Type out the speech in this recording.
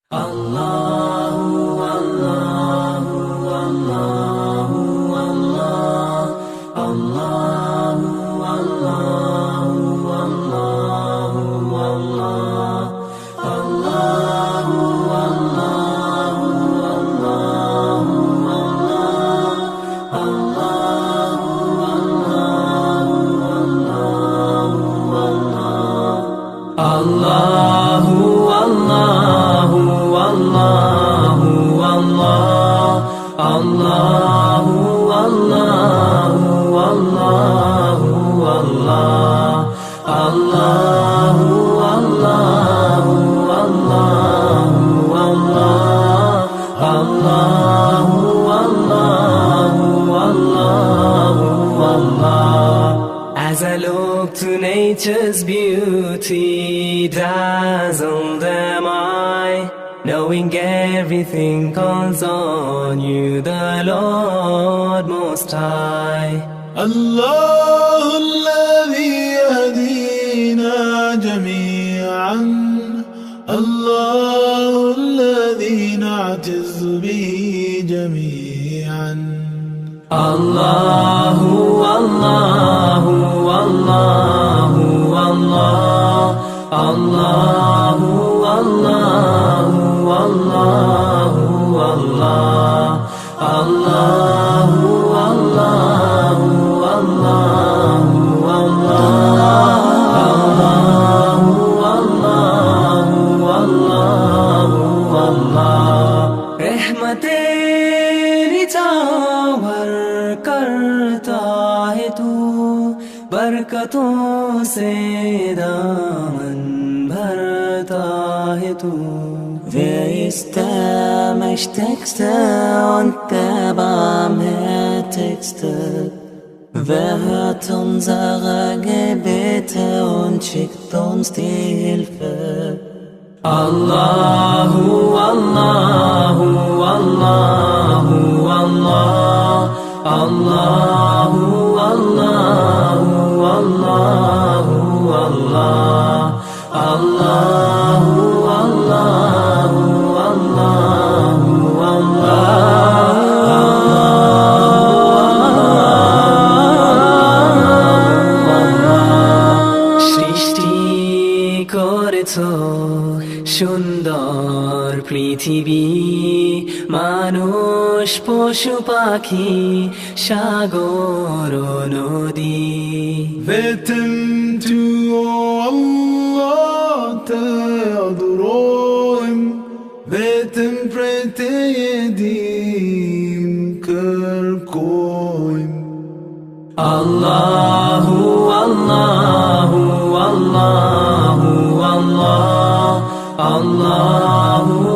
Allahu Allahu Allahu Allah Allahu Allahu Allahu Allah Allahu Allahu Allahu Allahu Allahu Allahu As I look to nature's beauty, dazzled am I, knowing everything calls on you, the Lord Most High. الله الذي يهدينا جميعا، الله الذي نعتز به جميعا. الله الله الله الله الله الله الله الله الله الله करता है तू, बरकतों से दामन भरता है तू. Wer ist der Mächtigste und der Barmherzigste? Wer hört unsere Gebete und schickt uns die Hilfe? Allahu Allahu Allahu Allah Allahu Allahu Allahu Allah Allahu Allahu সুন্দর পৃথিবী, মানুষ পশু পাখি সাগর নদী. Beten du Allah te adorim, beten prete yedim kerkoim. Allahu Allahu Allahu Allah Allahu